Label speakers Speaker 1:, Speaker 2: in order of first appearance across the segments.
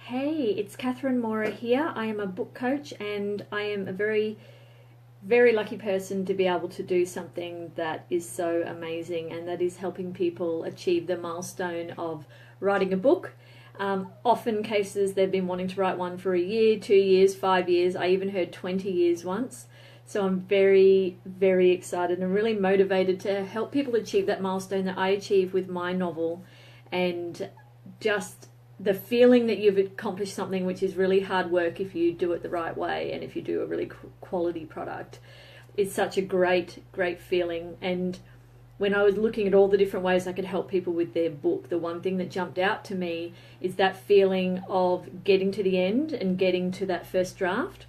Speaker 1: Hey, it's Catherine Mora here. I am a book coach and I am a very, very lucky person to be able to do something that is so amazing, and that is helping people achieve the milestone of writing a book. Often cases they've been wanting to write one for a year, 2 years, 5 years. I even heard 20 years once. So I'm very, very excited and really motivated to help people achieve that milestone that I achieved with my novel, and just the feeling that you've accomplished something which is really hard work if you do it the right way and if you do a really quality product. It's such a great feeling. And when I was looking at all the different ways I could help people with their book, the one thing that jumped out to me is that feeling of getting to the end and getting to that first draft,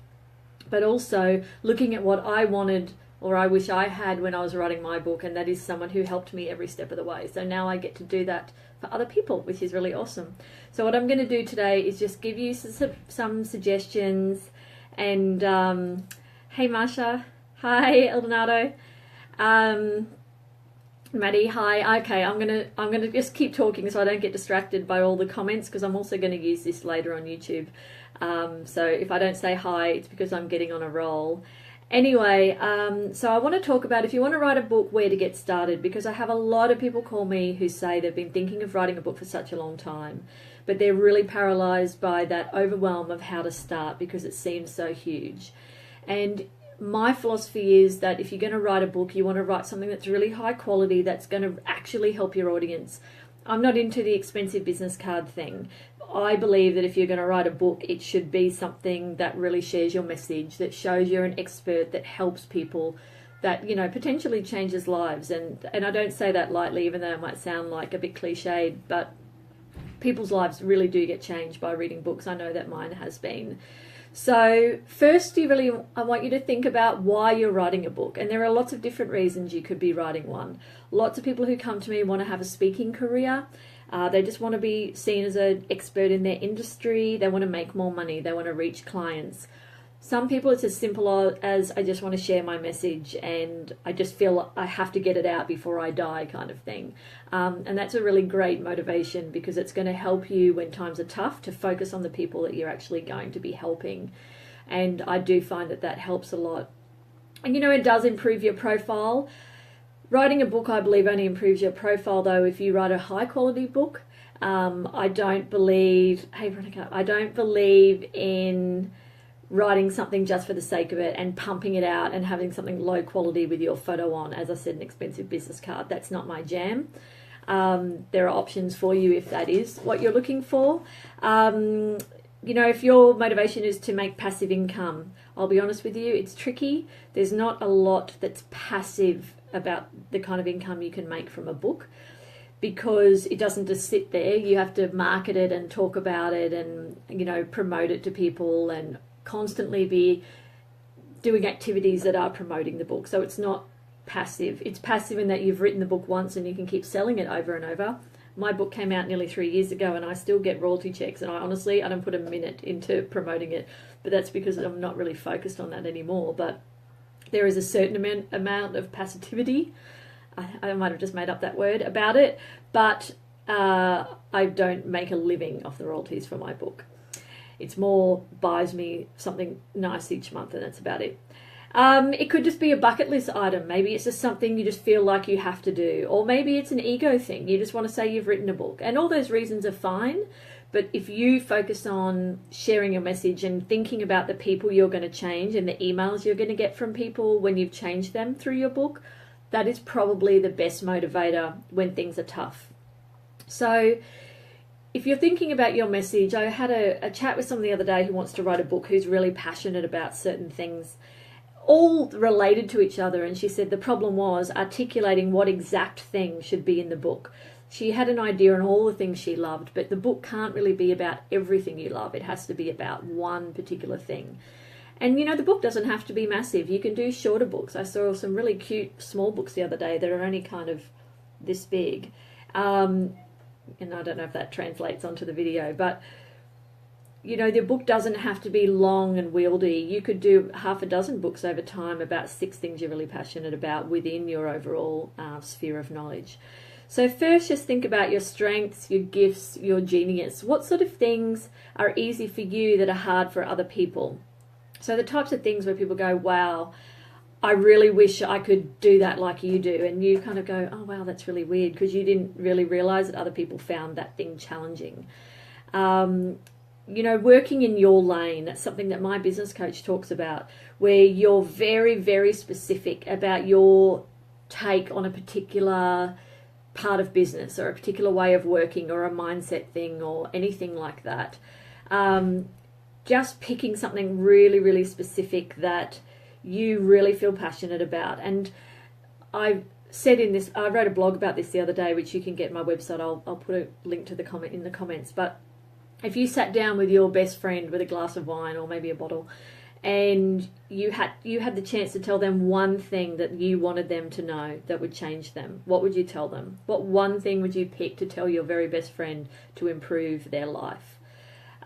Speaker 1: but also looking at what I wanted or I wish I had when I was writing my book, and that is someone who helped me every step of the way. So now I get to do that for other people, which is really awesome. So what I'm going to do today is just give you some suggestions. And hey Marsha, hi Eldonado, Maddie, hi. Okay, I'm gonna just keep talking so I don't get distracted by all the comments, because I'm also going to use this later on YouTube. So if I don't say hi, it's because I'm getting on a roll. Anyway, so I want to talk about, if you want to write a book, where to get started, because I have a lot of people call me who say they've been thinking of writing a book for such a long time, but they're really paralyzed by that overwhelm of how to start because it seems so huge. And my philosophy is that if you're going to write a book, you want to write something that's really high quality, that's going to actually help your audience. I'm not into the expensive business card thing. I believe that if you're going to write a book, it should be something that really shares your message, that shows you're an expert, that helps people, that, you know, potentially changes lives. And I don't say that lightly, even though it might sound like a bit cliched, but people's lives really do get changed by reading books. I know that mine has been. So first, I want you to think about why you're writing a book. And there are lots of different reasons you could be writing one. Lots of people who come to me want to have a speaking career. They just want to be seen as an expert in their industry. They want to make more money. They want to reach clients. Some people, it's as simple as, I just want to share my message and I just feel I have to get it out before I die, kind of thing. And that's a really great motivation, because it's going to help you when times are tough to focus on the people that you're actually going to be helping. And I do find that that helps a lot. And, you know, it does improve your profile. Writing a book, I believe, only improves your profile, though, if you write a high quality book. I don't believe, hey Veronica, I don't believe in writing something just for the sake of it and pumping it out and having something low quality with your photo on, as I said, an expensive business card. That's not my jam. There are options for you if that is what you're looking for. You know, if your motivation is to make passive income, I'll be honest with you, it's tricky. There's not a lot that's passive about the kind of income you can make from a book, because it doesn't just sit there. You have to market it and talk about it and, you know, promote it to people and constantly be doing activities that are promoting the book. So it's not passive. It's passive in that you've written the book once and you can keep selling it over and over. My book came out nearly 3 years ago and I still get royalty checks, and I don't put a minute into promoting it, but that's because I'm not really focused on that anymore. But there is a certain amount of passivity, I might have just made up that word, about it, but I don't make a living off the royalties for my book. It's more buys me something nice each month, and that's about it. It could just be a bucket list item. Maybe it's just something you just feel like you have to do. Or maybe it's an ego thing. You just want to say you've written a book. And all those reasons are fine. But if you focus on sharing your message and thinking about the people you're going to change and the emails you're going to get from people when you've changed them through your book, that is probably the best motivator when things are tough. So if you're thinking about your message, I had a chat with someone the other day who wants to write a book, who's really passionate about certain things, all related to each other, and she said the problem was articulating what exact thing should be in the book. She had an idea on all the things she loved, but the book can't really be about everything you love. It has to be about one particular thing. And, you know, the book doesn't have to be massive. You can do shorter books. I saw some really cute small books the other day that are only kind of this big. And I don't know if that translates onto the video, but you know, the book doesn't have to be long and wieldy. You could do half a dozen books over time about 6 things you're really passionate about within your overall sphere of knowledge. So first, just think about your strengths, your gifts, your genius. What sort of things are easy for you that are hard for other people? So the types of things where people go, wow, I really wish I could do that like you do. And you kind of go, oh, wow, that's really weird, because you didn't really realize that other people found that thing challenging. You know, working in your lane, that's something that my business coach talks about, where you're very, very specific about your take on a particular part of business or a particular way of working or a mindset thing or anything like that. Just picking something really, really specific that you really feel passionate about. And I said I wrote a blog about this the other day, which you can get on my website. I'll put a link to the comment in the comments. But if you sat down with your best friend with a glass of wine or maybe a bottle, and you had the chance to tell them one thing that you wanted them to know that would change them, what would you tell them? What one thing would you pick to tell your very best friend to improve their life?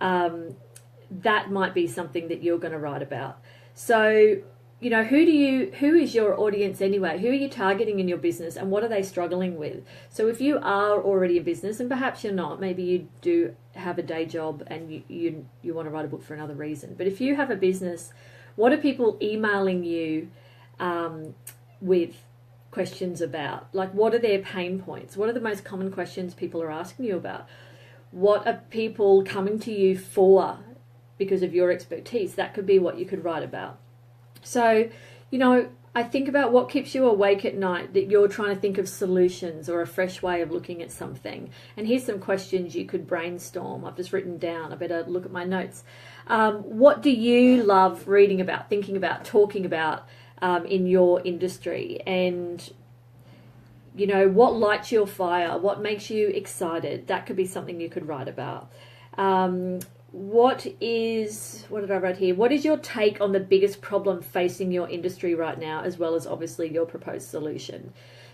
Speaker 1: That might be something that you're going to write about. So, you know, who is your audience anyway? Who are you targeting in your business, and what are they struggling with? So if you are already a business, and perhaps you're not, maybe you do have a day job and you want to write a book for another reason. But if you have a business, what are people emailing you with questions about? Like, what are their pain points? What are the most common questions people are asking you about? What are people coming to you for because of your expertise? That could be what you could write about. So, you know, I think about what keeps you awake at night, that you're trying to think of solutions or a fresh way of looking at something. And here's some questions you could brainstorm. I've just written down. I better look at my notes. What do you love reading about, thinking about, talking about in your industry? And, you know, what lights your fire? What makes you excited? That could be something you could write about. What did I write here? What is your take on the biggest problem facing your industry right now, as well as obviously your proposed solution?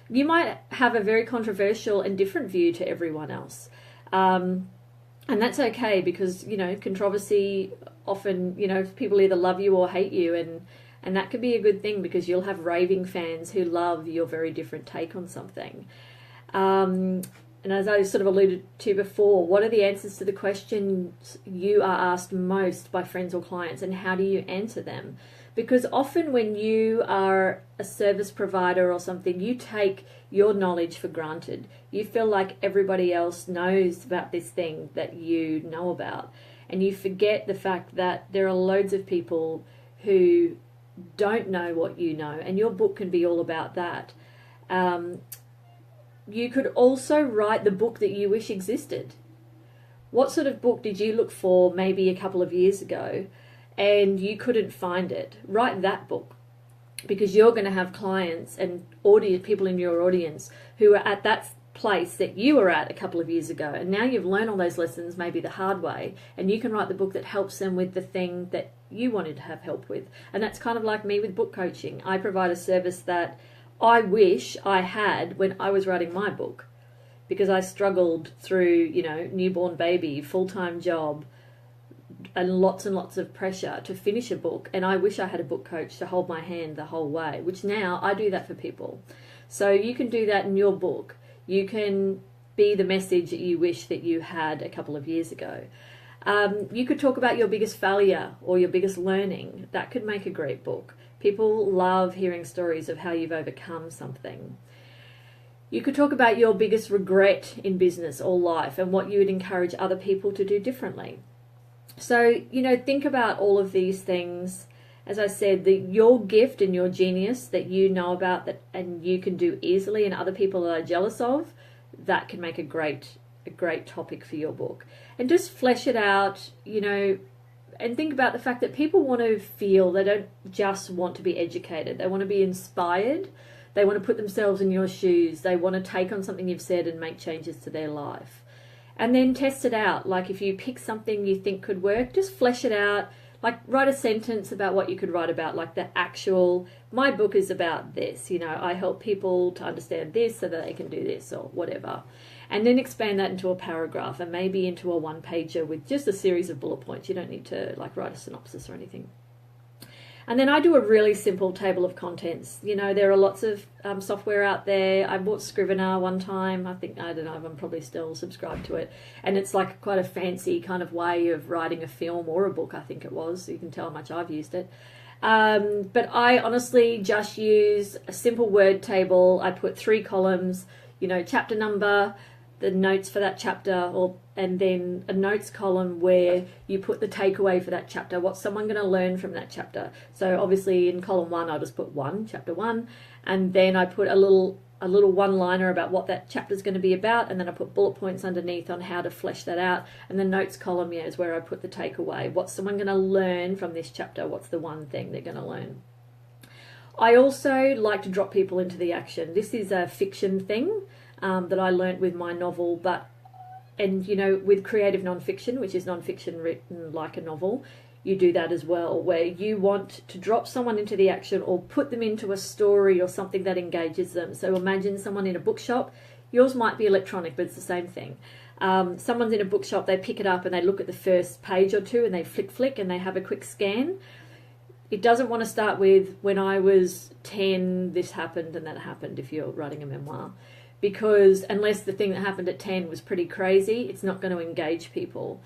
Speaker 1: You might have a very controversial and different view to everyone else. And that's okay, because, you know, controversy often, you know, people either love you or hate you, and that could be a good thing, because you'll have raving fans who love your very different take on something. And as I sort of alluded to before, what are the answers to the questions you are asked most by friends or clients, and how do you answer them? Because often when you are a service provider or something, you take your knowledge for granted. You feel like everybody else knows about this thing that you know about. And you forget the fact that there are loads of people who don't know what you know, and your book can be all about that. You could also write the book that you wish existed. What sort of book did you look for maybe a couple of years ago and you couldn't find it? Write that book, because you're going to have clients and people in your audience who are at that place that you were at a couple of years ago, and now you've learned all those lessons maybe the hard way, and you can write the book that helps them with the thing that you wanted to have help with. And that's kind of like me with book coaching. I provide a service that I wish I had when I was writing my book, because I struggled through, you know, newborn baby, full-time job, and lots of pressure to finish a book. And I wish I had a book coach to hold my hand the whole way, which now I do that for people. So you can do that in your book. You can be the message that you wish that you had a couple of years ago. You could talk about your biggest failure or your biggest learning. That could make a great book. People love hearing stories of how you've overcome something. You could talk about your biggest regret in business or life and what you would encourage other people to do differently. So, you know, think about all of these things. As I said, your gift and your genius that you know about that and you can do easily, and other people are jealous of, that can make a great topic for your book. And just flesh it out, you know, and think about the fact that people want to feel, they don't just want to be educated. They want to be inspired. They want to put themselves in your shoes. They want to take on something you've said and make changes to their life. And then test it out. Like, if you pick something you think could work, just flesh it out. Like, write a sentence about what you could write about, like the actual, my book is about this, you know, I help people to understand this so that they can do this or whatever. And then expand that into a paragraph, and maybe into a one-pager with just a series of bullet points. You don't need to like write a synopsis or anything. And then I do a really simple table of contents. You know, there are lots of software out there. I bought Scrivener one time. I don't know if I'm probably still subscribed to it. And it's like quite a fancy kind of way of writing a film or a book, I think it was. So you can tell how much I've used it. But I honestly just use a simple word table. I put 3 columns, you know, chapter number, the notes for that chapter, and then a notes column where you put the takeaway for that chapter. What's someone going to learn from that chapter? So obviously in column 1, I'll just put 1, chapter 1, and then I put a little one-liner about what that chapter is going to be about, and then I put bullet points underneath on how to flesh that out. And the notes column, is where I put the takeaway. What's someone going to learn from this chapter? What's the one thing they're going to learn? I also like to drop people into the action. This is a fiction thing that I learnt with my novel, and you know, with creative nonfiction, which is nonfiction written like a novel, you do that as well, where you want to drop someone into the action or put them into a story or something that engages them. So imagine someone in a bookshop. Yours might be electronic, but it's the same thing. Someone's in a bookshop, they pick it up and they look at the first page or two and they flick and they have a quick scan. It doesn't want to start with, when I was 10, this happened and that happened, if you're writing a memoir. Because unless the thing that happened at 10 was pretty crazy, it's not going to engage people.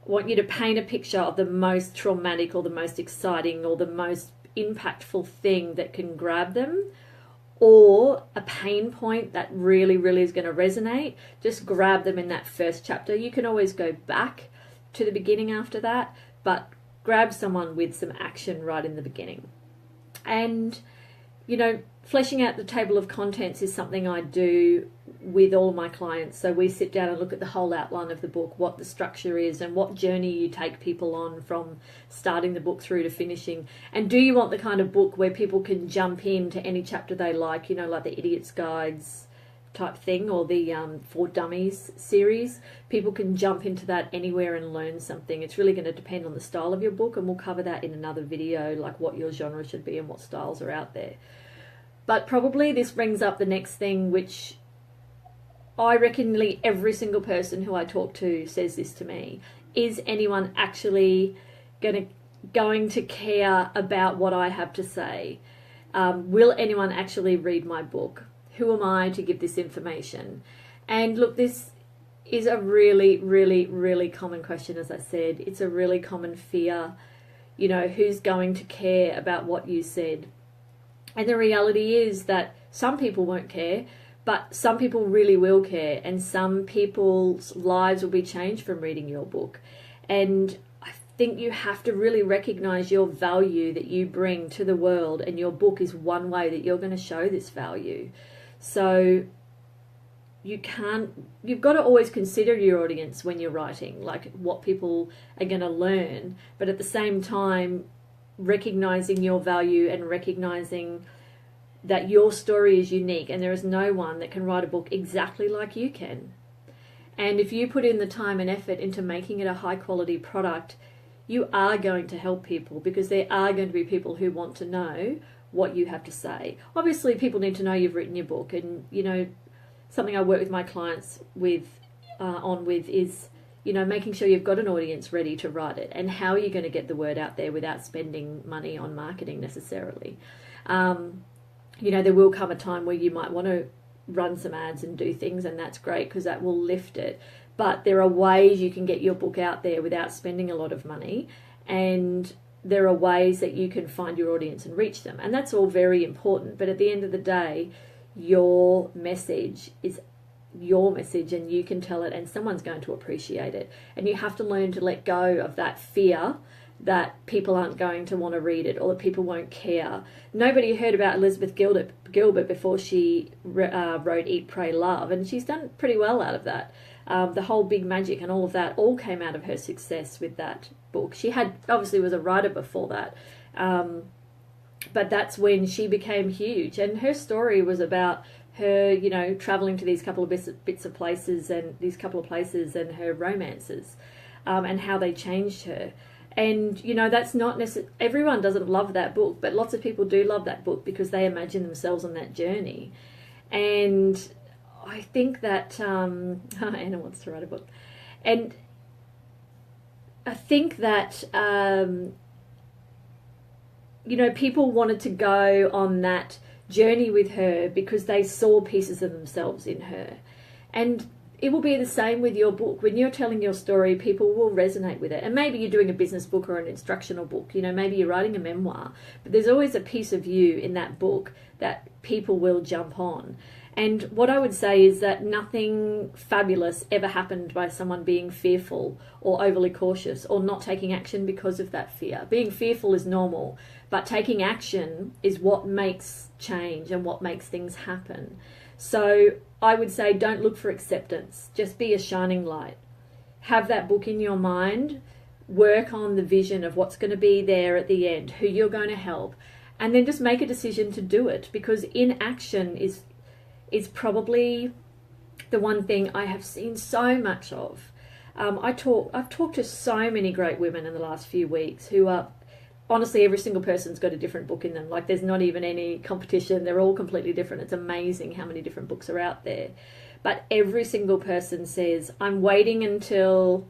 Speaker 1: I want you to paint a picture of the most traumatic or the most exciting or the most impactful thing that can grab them, or a pain point that really, really is going to resonate. Just grab them in that first chapter. You can always go back to the beginning after that, but grab someone with some action right in the beginning. And, you know, fleshing out the table of contents is something I do with all my clients. So we sit down and look at the whole outline of the book, what the structure is and what journey you take people on from starting the book through to finishing. And do you want the kind of book where people can jump into any chapter they like, you know, like the Idiot's Guides type thing, or the For Dummies series? People can jump into that anywhere and learn something. It's really going to depend on the style of your book, and we'll cover that in another video, like what your genre should be and what styles are out there. But probably this brings up the next thing, which I reckon nearly every single person who I talk to says this to me. Is anyone actually going to care about what I have to say? Will anyone actually read my book? Who am I to give this information? And look, this is a really, really, really common question, as I said. It's a really common fear. You know, who's going to care about what you said? And the reality is that some people won't care, but some people really will care, and some people's lives will be changed from reading your book. And I think you have to really recognize your value that you bring to the world, and your book is one way that you're going to show this value. So you've got to always consider your audience when you're writing, like what people are going to learn, but at the same time recognizing your value and recognizing that your story is unique, and there is no one that can write a book exactly like you can. And if you put in the time and effort into making it a high quality product, you are going to help people, because there are going to be people who want to know what you have to say. Obviously, people need to know you've written your book, and you know, something I work with my clients with is, you know, making sure you've got an audience ready to write it, and how are you going to get the word out there without spending money on marketing necessarily. You know, there will come a time where you might want to run some ads and do things, and that's great because that will lift it. But there are ways you can get your book out there without spending a lot of money, and there are ways that you can find your audience and reach them, and that's all very important. But at the end of the day, your message is your message, and you can tell it, and someone's going to appreciate it. And you have to learn to let go of that fear that people aren't going to want to read it, or that people won't care. Nobody heard about Elizabeth Gilbert before she wrote Eat, Pray, Love, and she's done pretty well out of that. The whole Big Magic and all of that all came out of her success with that book. She obviously was a writer before that, but that's when she became huge. And her story was about her, you know, traveling to these couple of bits of places, and these couple of places, and her romances, and how they changed her. And, you know, that's not necessarily, everyone doesn't love that book, but lots of people do love that book because they imagine themselves on that journey. And I think that, Anna wants to write a book. And I think that you know, people wanted to go on that journey with her because they saw pieces of themselves in her. And it will be the same with your book. When you're telling your story, people will resonate with it. And maybe you're doing a business book or an instructional book, you know, maybe you're writing a memoir, but there's always a piece of you in that book that people will jump on. And what I would say is that nothing fabulous ever happened by someone being fearful or overly cautious or not taking action because of that fear. Being fearful is normal, but taking action is what makes change and what makes things happen. So I would say don't look for acceptance. Just be a shining light. Have that book in your mind. Work on the vision of what's going to be there at the end, who you're going to help, and then just make a decision to do it, because inaction is probably the one thing I have seen so much of. I've talked to so many great women in the last few weeks who are, honestly, every single person's got a different book in them. Like, there's not even any competition. They're all completely different. It's amazing how many different books are out there. But every single person says, I'm waiting until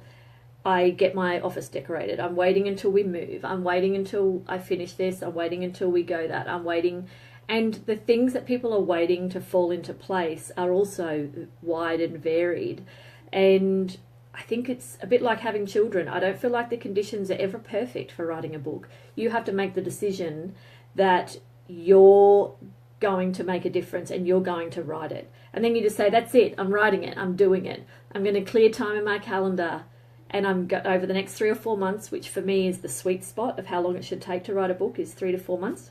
Speaker 1: I get my office decorated. I'm waiting until we move. I'm waiting until I finish this. I'm waiting until we go that. I'm waiting. And the things that people are waiting to fall into place are also wide and varied. And I think it's a bit like having children. I don't feel like the conditions are ever perfect for writing a book. You have to make the decision that you're going to make a difference and you're going to write it. And then you just say, that's it, I'm writing it, I'm doing it. I'm going to clear time in my calendar, and over the next 3 or 4 months, which for me is the sweet spot of how long it should take to write a book, is 3 to 4 months.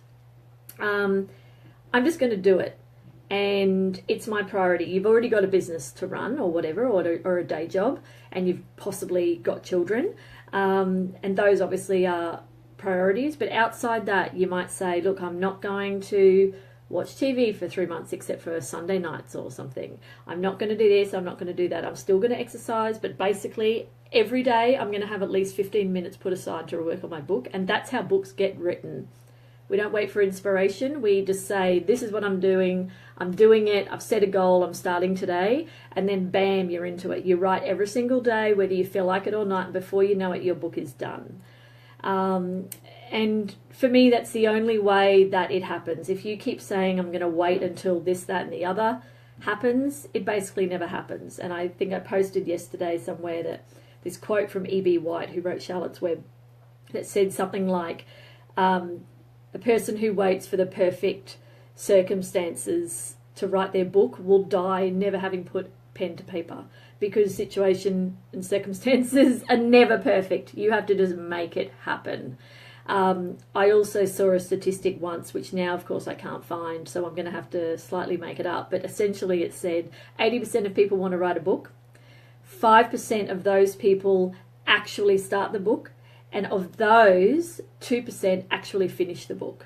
Speaker 1: I'm just going to do it. And it's my priority. You've already got a business to run or whatever, or a day job, and you've possibly got children. And those obviously are priorities. But outside that, you might say, look, I'm not going to watch TV for 3 months except for Sunday nights or something. I'm not going to do this. I'm not going to do that. I'm still going to exercise. But basically, every day I'm going to have at least 15 minutes put aside to work on my book. And that's how books get written. We don't wait for inspiration. We just say, this is what I'm doing. I'm doing it. I've set a goal. I'm starting today. And then bam, you're into it. You write every single day, whether you feel like it or not. And before you know it, your book is done. And for me, that's the only way that it happens. If you keep saying, I'm going to wait until this, that, and the other happens, it basically never happens. And I think I posted yesterday somewhere that this quote from E.B. White, who wrote Charlotte's Web, that said something like, a person who waits for the perfect circumstances to write their book will die never having put pen to paper, because situation and circumstances are never perfect. You have to just make it happen. I also saw a statistic once, which now, of course, I can't find, so I'm going to have to slightly make it up. But essentially it said 80% of people want to write a book. 5% of those people actually start the book. And of those, 2% actually finish the book.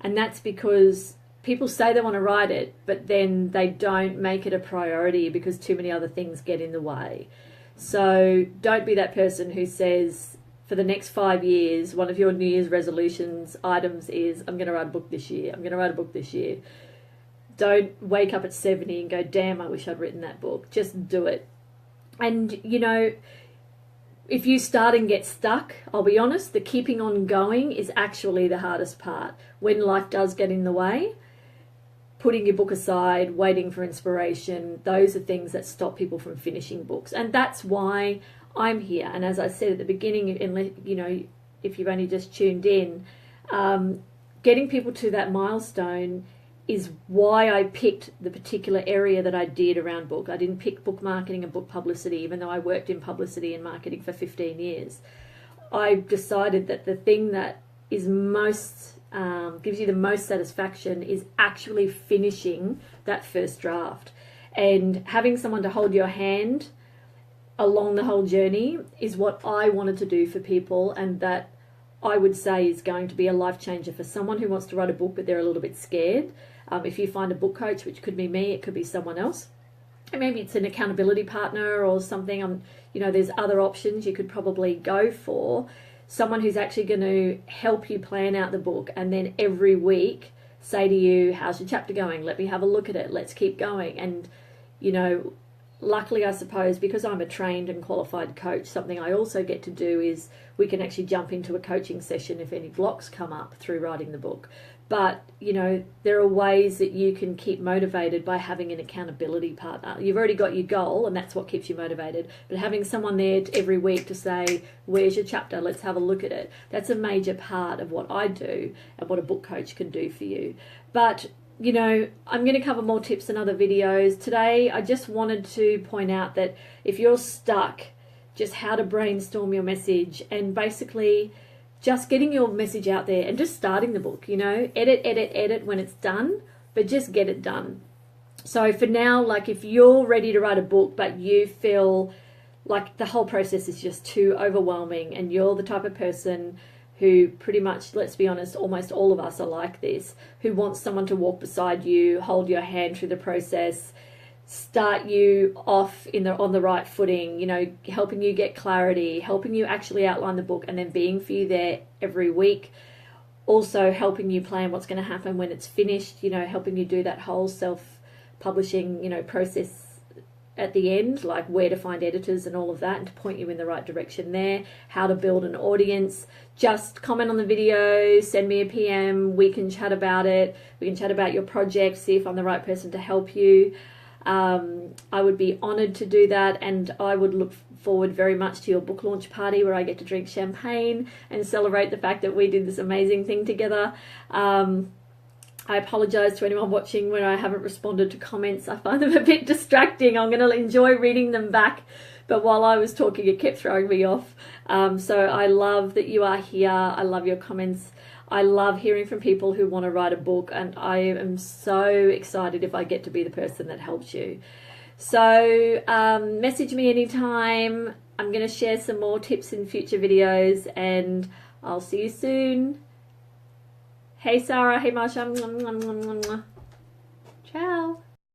Speaker 1: And that's because people say they want to write it, but then they don't make it a priority because too many other things get in the way. So don't be that person who says, for the next 5 years, one of your New Year's resolutions items is, I'm going to write a book this year. I'm going to write a book this year. Don't wake up at 70 and go, damn, I wish I'd written that book. Just do it. And, you know, if you start and get stuck, I'll be honest, the keeping on going is actually the hardest part. When life does get in the way, putting your book aside, waiting for inspiration, those are things that stop people from finishing books. And that's why I'm here. And as I said at the beginning, you know, if you've only just tuned in, getting people to that milestone is why I picked the particular area that I did around book. I didn't pick book marketing and book publicity, even though I worked in publicity and marketing for 15 years. I decided that the thing that is most, gives you the most satisfaction is actually finishing that first draft. And having someone to hold your hand along the whole journey is what I wanted to do for people, and that I would say is going to be a life changer for someone who wants to write a book but they're a little bit scared. If you find a book coach, which could be me, it could be someone else, and maybe it's an accountability partner or something. You know, there's other options you could probably go for. Someone who's actually going to help you plan out the book, and then every week say to you, how's your chapter going? Let me have a look at it. Let's keep going. And, you know, luckily, I suppose, because I'm a trained and qualified coach, something I also get to do is we can actually jump into a coaching session if any blocks come up through writing the book. But, you know, there are ways that you can keep motivated by having an accountability partner. You've already got your goal, and that's what keeps you motivated. But having someone there every week to say, where's your chapter? Let's have a look at it. That's a major part of what I do and what a book coach can do for you. But, you know, I'm going to cover more tips in other videos. Today, I just wanted to point out that if you're stuck, just how to brainstorm your message and basically just getting your message out there and just starting the book, you know, edit when it's done, but just get it done. So for now, like if you're ready to write a book, but you feel like the whole process is just too overwhelming and you're the type of person who pretty much, let's be honest, almost all of us are like this, who wants someone to walk beside you, hold your hand through the process, start you off on the right footing, you know, helping you get clarity, helping you actually outline the book and then being for you there every week. Also helping you plan what's going to happen when it's finished, you know, helping you do that whole self-publishing, you know, process at the end, like where to find editors and all of that and to point you in the right direction there, how to build an audience. Just comment on the video, send me a PM, we can chat about it, we can chat about your project, see if I'm the right person to help you. I would be honoured to do that, and I would look forward very much to your book launch party where I get to drink champagne and celebrate the fact that we did this amazing thing together. I apologise to anyone watching when I haven't responded to comments. I find them a bit distracting. I'm going to enjoy reading them back, but while I was talking it kept throwing me off. So I love that you are here. I love your comments. I love hearing from people who want to write a book, and I am so excited if I get to be the person that helps you. So message me anytime. I'm going to share some more tips in future videos, and I'll see you soon. Hey Sarah, hey Marsha. Ciao.